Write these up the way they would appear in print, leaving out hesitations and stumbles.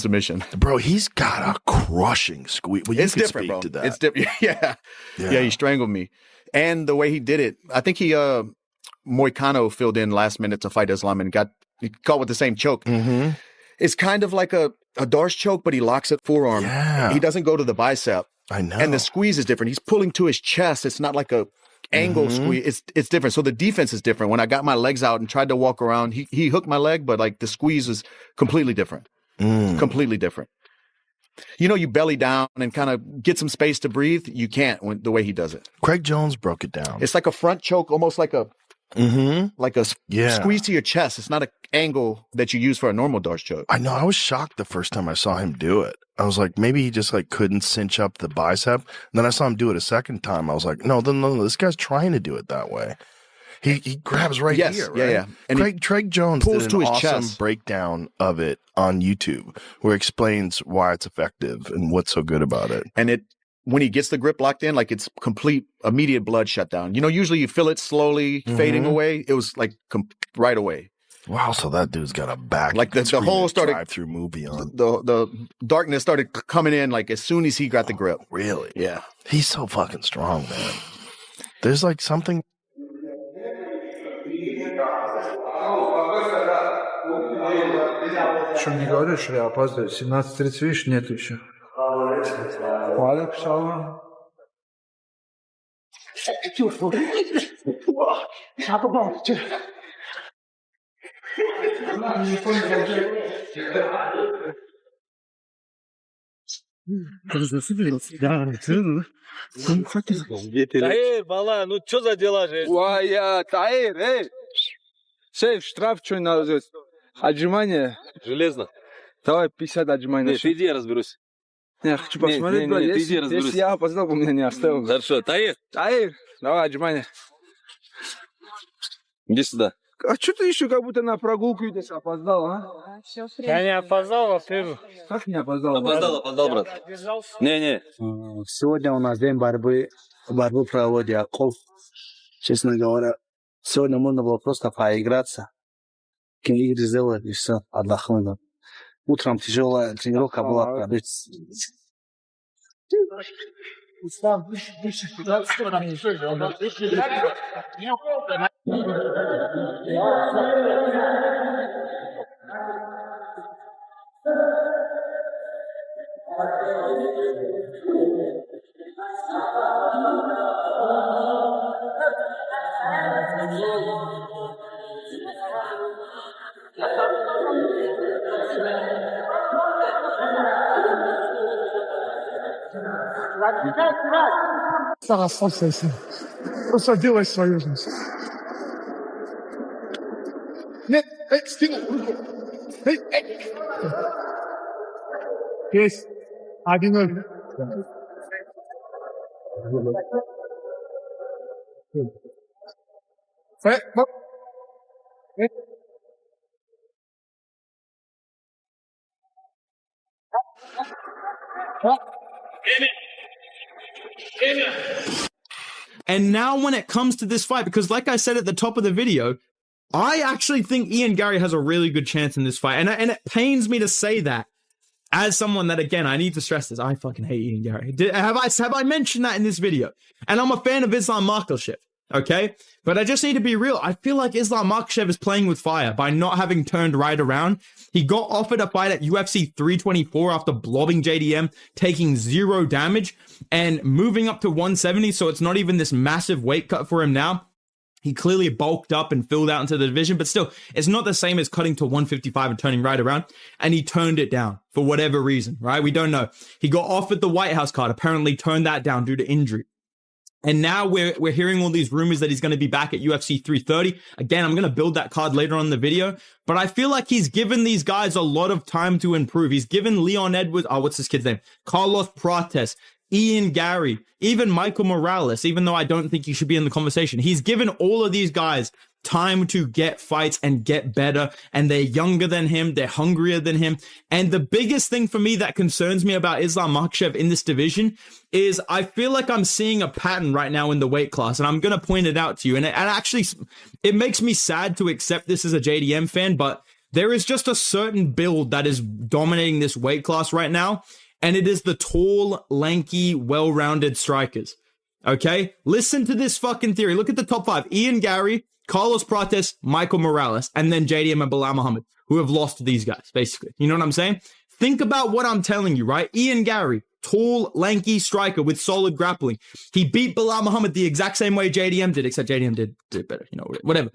submission. Bro, he's got a crushing squeeze. Well, It's different, bro. It's different. Yeah. He strangled me. And the way he did it, I think he Moicano filled in last minute to fight Islam and he caught with the same choke. Mm-hmm. It's kind of like a Darce choke, but he locks it forearm. Yeah. He doesn't go to the bicep. I know. And the squeeze is different. He's pulling to his chest. It's not like a angle squeeze. It's different. So the defense is different. When I got my legs out and tried to walk around, he hooked my leg, but like the squeeze is completely different. Completely different. You know, you belly down and kind of get some space to breathe. You can't the way he does it. Craig Jones broke it down. It's like a front choke, almost like a squeeze to your chest. It's not an angle that you use for a normal Darce choke. I know. I was shocked the first time I saw him do it. I was like, maybe he just like couldn't cinch up the bicep. And then I saw him do it a second time. I was like, no, this guy's trying to do it that way. He grabs right here. Right? Yeah. And Craig Jones pulls did to an his awesome chest. breakdown of it on YouTube where he explains why it's effective and what's so good about it. And when he gets the grip locked in, like it's complete, immediate blood shutdown. You know, usually you feel it slowly fading away. It was like right away. Wow, so that dude's got a back. Like the whole started drive-through movie on. The darkness started coming in like as soon as he got the grip. Really? Yeah. He's so fucking strong, man. There's like something. Что мне говоришь, что я опаздываю? 17:30, видишь, нету еще. Валик, шалом. Таир, бала, ну что за дела же? Уая, Таир, эй! Сейф, штраф, что надо? Отжимание. Железно. Давай 50 отжиманий. Нет, иди, я разберусь. Я хочу посмотреть, брат, если я опоздал, бы меня не оставил. Хорошо, Таир. Таир, давай отжимание. Иди сюда. А что ты еще как будто на прогулку идешь, опоздал, а? Я не опоздал, во-первых. Как не опоздал? Опоздал, брат. Не. Сегодня у нас день борьбу проводит Яков. Честно говоря, сегодня можно было просто поиграться. Игры сделать и все, отдохнуть. Утром тяжелая тренировка была. Расслабься. Просто делай свою жизнь. Нет, стянул руку. Есть. 1-0. And now when it comes to this fight, because like I said at the top of the video, I actually think Ian Gary has a really good chance in this fight. And it pains me to say that as someone that, again, I need to stress this. I fucking hate Ian Gary. Have I mentioned that in this video? And I'm a fan of Islam Makhachev, okay? But I just need to be real. I feel like Islam Makhachev is playing with fire by not having turned right around. He got offered a fight at UFC 324 after blobbing JDM, taking 0 damage, and moving up to 170, so it's not even this massive weight cut for him now. He clearly bulked up and filled out into the division, but still, it's not the same as cutting to 155 and turning right around. And he turned it down for whatever reason, right? We don't know. He got offered the White House card, apparently turned that down due to injury. And now we're hearing all these rumors that he's going to be back at UFC 330. Again, I'm going to build that card later on in the video. But I feel like he's given these guys a lot of time to improve. He's given Leon Edwards, what's this kid's name? Carlos Prates, Ian Gary, even Michael Morales, even though I don't think he should be in the conversation. He's given all of these guys time to get fights and get better, and they're younger than him, they're hungrier than him. And the biggest thing for me that concerns me about Islam Makhachev in this division is I feel like I'm seeing a pattern right now in the weight class, and I'm going to point it out to you. And actually, it makes me sad to accept this as a JDM fan, but There is just a certain build that is dominating this weight class right now, and it is the tall, lanky, well-rounded strikers. Okay? Listen to this fucking theory. Look at the top 5. Ian Gary, Carlos Prates, Michael Morales, and then JDM and Bilal Muhammad, who have lost to these guys, basically. You know what I'm saying? Think about what I'm telling you, right? Ian Gary, tall, lanky striker with solid grappling. He beat Bilal Muhammad the exact same way JDM did, except JDM did better, you know, whatever.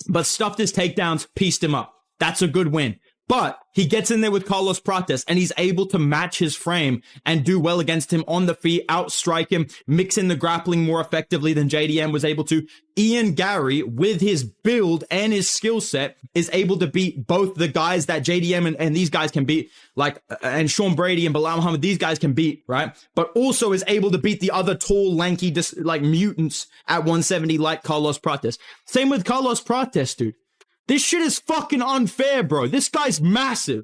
But stuffed his takedowns, pieced him up. That's a good win. But he gets in there with Carlos Prates and he's able to match his frame and do well against him on the feet, outstrike him, mix in the grappling more effectively than JDM was able to. Ian Gary, with his build and his skill set, is able to beat both the guys that JDM and these guys can beat, like, and Sean Brady and Bilal Muhammad, these guys can beat, right? But also is able to beat the other tall, lanky, like mutants at 170 like Carlos Prates. Same with Carlos Prates, dude. This shit is fucking unfair, bro. This guy's massive.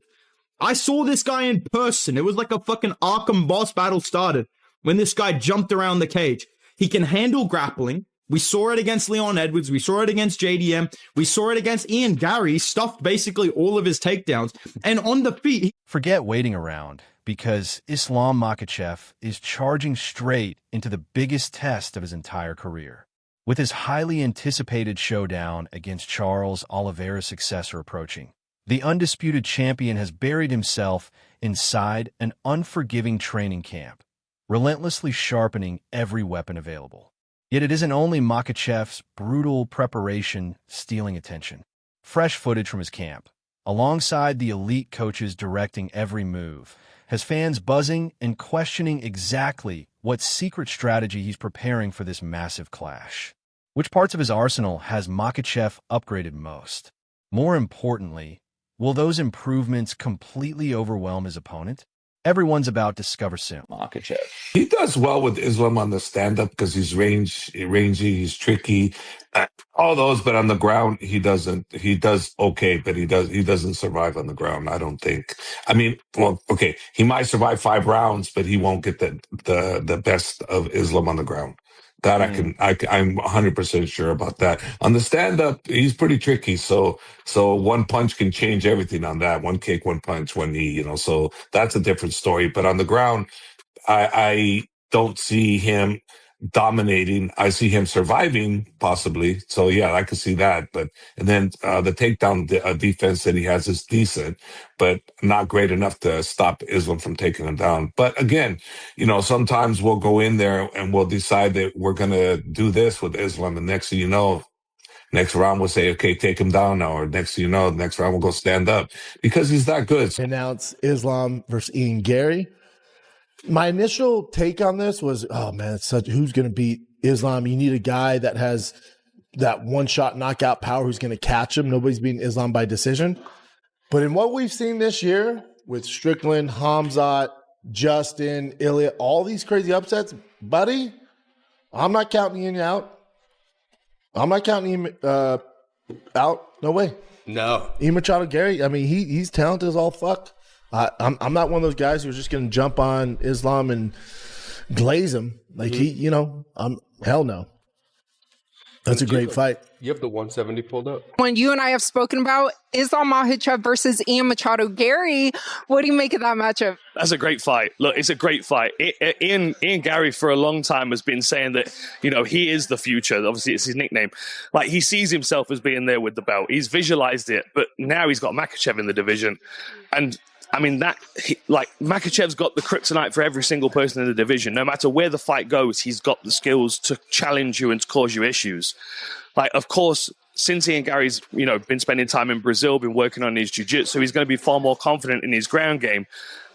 I saw this guy in person. It was like a fucking Arkham boss battle started when this guy jumped around the cage. He can handle grappling. We saw it against Leon Edwards. We saw it against JDM. We saw it against Ian Gary. He stuffed basically all of his takedowns. And on the feet... Forget waiting around, because Islam Makhachev is charging straight into the biggest test of his entire career. With his highly anticipated showdown against Charles Oliveira's successor approaching, the undisputed champion has buried himself inside an unforgiving training camp, relentlessly sharpening every weapon available. Yet it isn't only Makhachev's brutal preparation stealing attention. Fresh footage from his camp, alongside the elite coaches directing every move, has fans buzzing and questioning exactly what secret strategy he's preparing for this massive clash. Which parts of his arsenal has Makhachev upgraded most? More importantly, will those improvements completely overwhelm his opponent? Everyone's about to discover soon. Makhachev. He does well with Islam on the stand-up because he's rangy, he's tricky, all those. But on the ground, he doesn't. He does okay, but he doesn't survive on the ground. I don't think. I mean, well, okay, he might survive 5 rounds, but he won't get the best of Islam on the ground. That I'm 100% sure about that. On the stand-up, he's pretty tricky. So one punch can change everything on that. One kick, one punch, one knee, you know, so that's a different story. But on the ground, I don't see him dominating. I see him surviving possibly. So yeah, I could see that. But, and then the takedown defense that he has is decent, but not great enough to stop Islam from taking him down. But again, you know, sometimes we'll go in there and we'll decide that we're going to do this with Islam. And next thing you know, next round we'll say, okay, take him down now. Or next thing you know, next round we'll go stand up because he's that good. Announce Islam versus Ian Gary. My initial take on this was, oh man, it's such, who's going to beat Islam? You need a guy that has that one-shot knockout power who's going to catch him. Nobody's beating Islam by decision. But in what we've seen this year with Strickland, Hamzat, Justin, Ilya, all these crazy upsets, buddy, I'm not counting Ian out. I'm not counting him out. No way. No. Ian Machado Gary, I mean, he's talented as all fuck. I'm not one of those guys who's just going to jump on Islam and glaze him. Like hell no. That's a great fight. You have the 170 pulled up. When you and I have spoken about Islam Makhachev versus Ian Machado Gary, what do you make of that matchup? That's a great fight. Look, it's a great fight. Ian Gary for a long time has been saying that, you know, he is the future. Obviously, it's his nickname. Like, he sees himself as being there with the belt. He's visualized it, but now he's got Makhachev in the division. And I mean, Makhachev's got the kryptonite for every single person in the division. No matter where the fight goes, he's got the skills to challenge you and to cause you issues. Like, of course, since Ian Gary's, you know, been spending time in Brazil, been working on his jiu-jitsu, he's going to be far more confident in his ground game.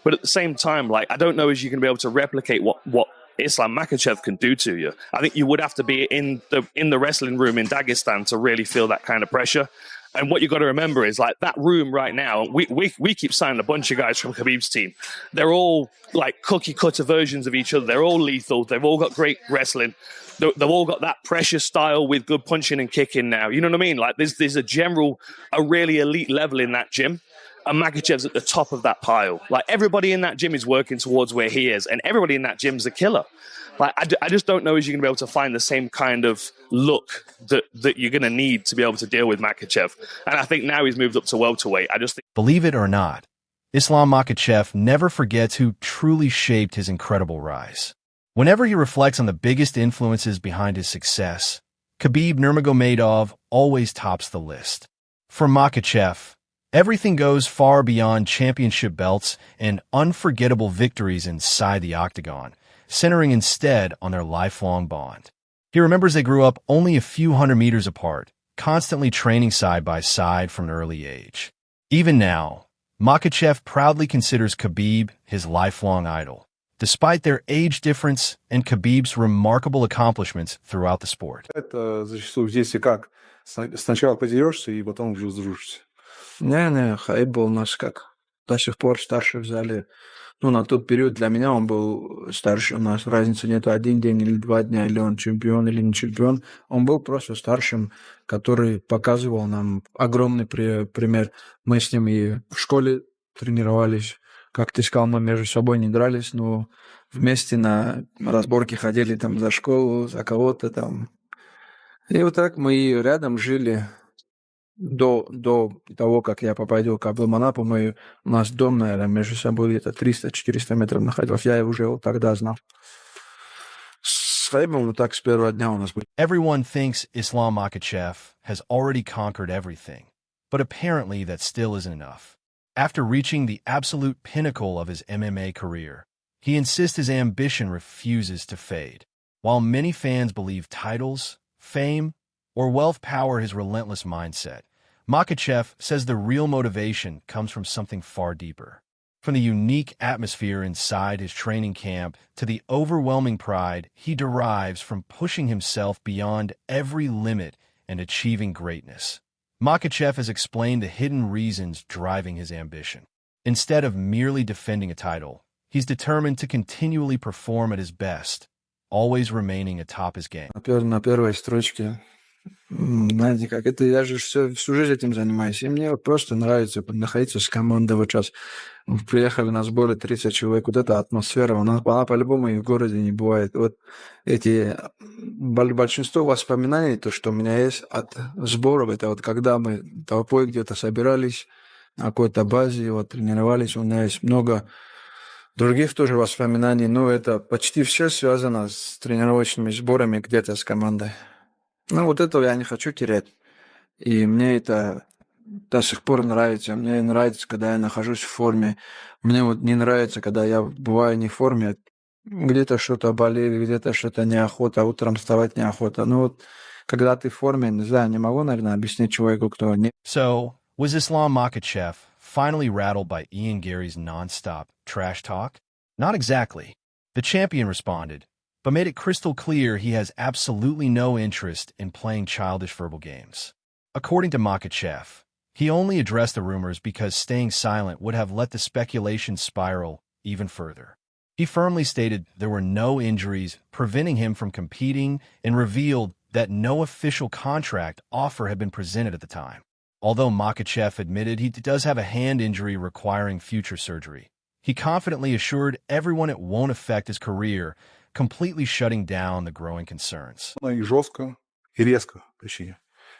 But at the same time, like, I don't know if you're going to be able to replicate what Islam Makhachev can do to you. I think you would have to be in the wrestling room in Dagestan to really feel that kind of pressure. And what you got to remember is, like, that room right now, we keep signing a bunch of guys from Khabib's team. They're all like cookie cutter versions of each other. They're all lethal. They've all got great wrestling. They've all got that pressure style with good punching and kicking now. You know what I mean? Like, there's a really elite level in that gym. and Makhachev's at the top of that pile. Like, everybody in that gym is working towards where he is, and everybody in that gym's a killer. Like, I just don't know if you're going to be able to find the same kind of look that you're going to need to be able to deal with Makhachev. And I think now he's moved up to welterweight. I just think. Believe it or not, Islam Makhachev never forgets who truly shaped his incredible rise. Whenever he reflects on the biggest influences behind his success, Khabib Nurmagomedov always tops the list. For Makhachev, everything goes far beyond championship belts and unforgettable victories inside the octagon, centering instead on their lifelong bond. He remembers they grew up only a few hundred meters apart, constantly training side by side from an early age. Even now, Makhachev proudly considers Khabib his lifelong idol, despite their age difference and Khabib's remarkable accomplishments throughout the sport. Это зачастую здесь и как. Сначала подерешься, и потом уже сдружишься. Не, Хаиб был у нас как до сих пор старший в зале. Ну, на тот период для меня он был старше. У нас разницы нет, 1 день или 2 дня, или он чемпион, или не чемпион. Он был просто старшим, который показывал нам огромный пример. Мы с ним и в школе тренировались. Как ты сказал, мы между собой не дрались, но вместе на разборки ходили там за школу, за кого-то там. И вот так мы рядом жили. До того, как я попадал к Абдулманапу, у нас дом, наверное, между собой где-то 300-400 метров находился. Я его уже вот тогда знал. С Хаибом вот так с первого дня у нас был. Everyone thinks Islam Makhachev has already conquered everything, but apparently that still isn't enough. After reaching the absolute pinnacle of his MMA career, he insists his ambition refuses to fade. While many fans believe titles, fame, or wealth power his relentless mindset, Makhachev says the real motivation comes from something far deeper. From the unique atmosphere inside his training camp to the overwhelming pride he derives from pushing himself beyond every limit and achieving greatness. Makhachev has explained the hidden reasons driving his ambition. Instead of merely defending a title, he's determined to continually perform at his best, always remaining atop his game. На первой строчке. Знаете как, это я же всю жизнь этим занимаюсь. И мне вот просто нравится находиться с командой. Вот сейчас приехали на сборы 30 человек. Вот эта атмосфера, она по-любому и в городе не бывает. Вот эти большинство воспоминаний, то, что у меня есть от сборов, это вот когда мы толпой где-то собирались на какой-то базе, вот тренировались. У меня есть много других тоже воспоминаний. Но это почти все связано с тренировочными сборами где-то с командой. Ну, вот этого я не хочу терять. И мне это до сих пор нравится. Мне нравится, когда я нахожусь в форме. Мне вот не нравится, когда я бываю не в форме. Где-то что-то болит, где-то что-то неохота, утром вставать неохота. Ну вот, когда ты в форме, не знаю, не могу, наверное, объяснить человеку, кто не... So, was Islam Makhachev finally rattled by Ian Gary's non-stop trash talk? Not exactly. The champion responded, but made it crystal clear he has absolutely no interest in playing childish verbal games. According to Makhachev, he only addressed the rumors because staying silent would have let the speculation spiral even further. He firmly stated there were no injuries preventing him from competing and revealed that no official contract offer had been presented at the time. Although Makhachev admitted he does have a hand injury requiring future surgery, he confidently assured everyone it won't affect his career, completely shutting down the growing concerns. И жестко, и резко, точнее.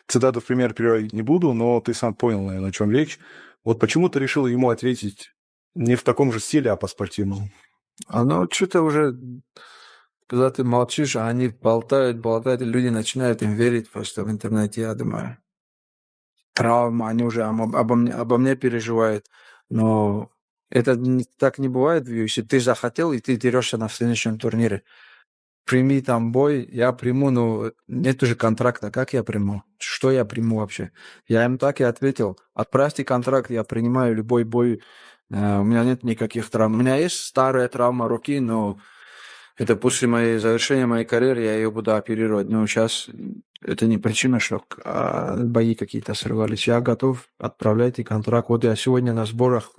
Цитату в пример приводить не буду, но ты сам понял, наверное, о чем речь. Вот почему ты решил ему ответить не в таком же стиле, а по-спортивному? Оно что-то уже, когда ты молчишь, а они болтают, и люди начинают им верить просто в интернете, я думаю. Травма, они уже обо мне переживают. Но это так не бывает в UFC. Ты захотел, и ты дерешься на следующем турнире. Прими там бой, я приму, но нет уже контракта. Как я приму? Что я приму вообще? Я им так и ответил. Отправьте контракт, я принимаю любой бой. У меня нет никаких травм. У меня есть старая травма руки, но это после завершения моей карьеры я ее буду оперировать. Но сейчас это не причина, что бои какие-то срывались. Я готов, отправляйте контракт. Вот я сегодня на сборах.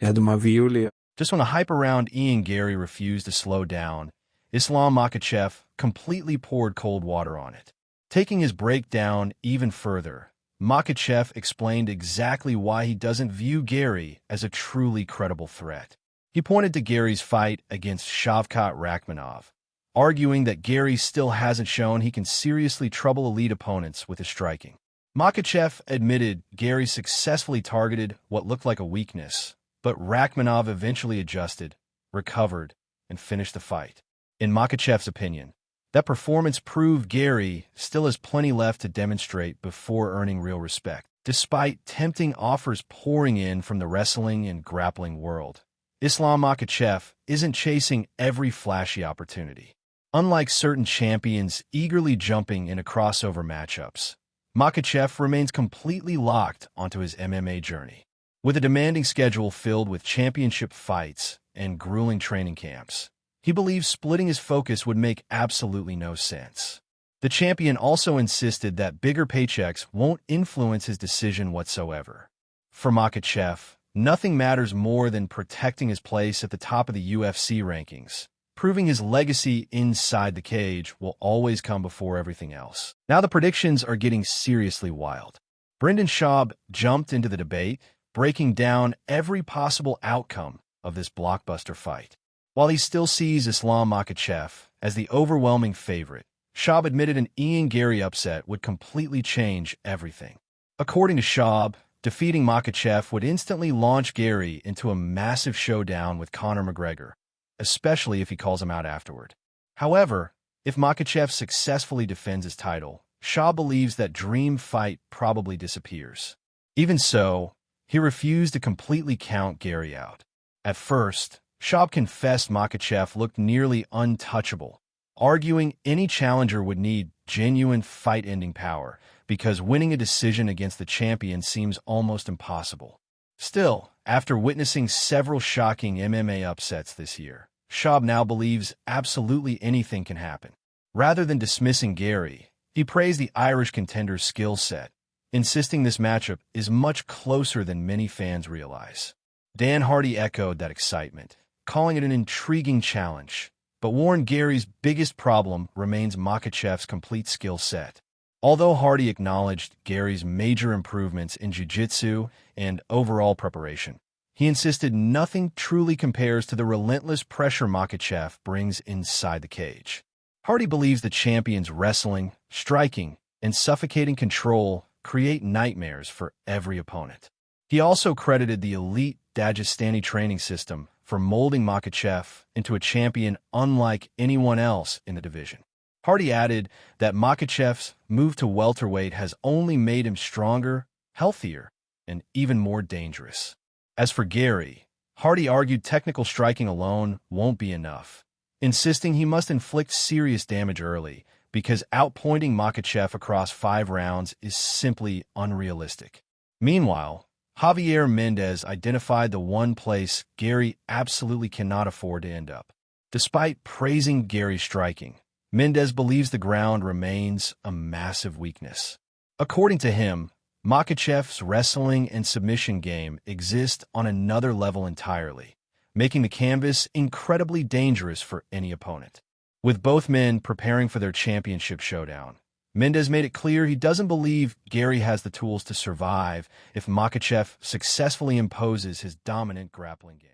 Я думаю, в июле. Just when a hype-around Ian Gary refused to slow down, Islam Makhachev completely poured cold water on it. Taking his breakdown even further, Makhachev explained exactly why he doesn't view Gary as a truly credible threat. He pointed to Gary's fight against Shavkat Rakhmonov, arguing that Gary still hasn't shown he can seriously trouble elite opponents with his striking. Makhachev admitted Gary successfully targeted what looked like a weakness, but Rakhmonov eventually adjusted, recovered, and finished the fight. In Makhachev's opinion, that performance proved Gary still has plenty left to demonstrate before earning real respect. Despite tempting offers pouring in from the wrestling and grappling world, Islam Makhachev isn't chasing every flashy opportunity. Unlike certain champions eagerly jumping into crossover matchups, Makhachev remains completely locked onto his MMA journey. With a demanding schedule filled with championship fights and grueling training camps, he believes splitting his focus would make absolutely no sense. The champion also insisted that bigger paychecks won't influence his decision whatsoever. For Makhachev, nothing matters more than protecting his place at the top of the UFC rankings, proving his legacy inside the cage will always come before everything else. Now the predictions are getting seriously wild. Brendan Schaub jumped into the debate, breaking down every possible outcome of this blockbuster fight. While he still sees Islam Makhachev as the overwhelming favorite, Schaub admitted an Ian Gary upset would completely change everything. According to Schaub, defeating Makhachev would instantly launch Gary into a massive showdown with Conor McGregor, especially if he calls him out afterward. However, if Makhachev successfully defends his title, Schaub believes that dream fight probably disappears. Even so, he refused to completely count Gary out. At first, Schaub confessed Makhachev looked nearly untouchable, arguing any challenger would need genuine fight-ending power because winning a decision against the champion seems almost impossible. Still, after witnessing several shocking MMA upsets this year, Schaub now believes absolutely anything can happen. Rather than dismissing Gary, he praised the Irish contender's skill set, insisting this matchup is much closer than many fans realize. Dan Hardy echoed that excitement, calling it an intriguing challenge, but warned Gary's biggest problem remains Makhachev's complete skill set. Although Hardy acknowledged Gary's major improvements in jiu-jitsu and overall preparation, he insisted nothing truly compares to the relentless pressure Makhachev brings inside the cage. Hardy believes the champion's wrestling, striking, and suffocating control create nightmares for every opponent. He also credited the elite Dagestani training system for molding Makhachev into a champion unlike anyone else in the division. Hardy added that Makhachev's move to welterweight has only made him stronger, healthier, and even more dangerous. As for Gary, Hardy argued technical striking alone won't be enough, insisting he must inflict serious damage early because outpointing Makhachev across 5 rounds is simply unrealistic. Meanwhile, Javier Mendez identified the one place Gary absolutely cannot afford to end up. Despite praising Gary's striking, Mendez believes the ground remains a massive weakness. According to him, Makhachev's wrestling and submission game exist on another level entirely, making the canvas incredibly dangerous for any opponent. With both men preparing for their championship showdown, Mendez made it clear he doesn't believe Gary has the tools to survive if Makhachev successfully imposes his dominant grappling game.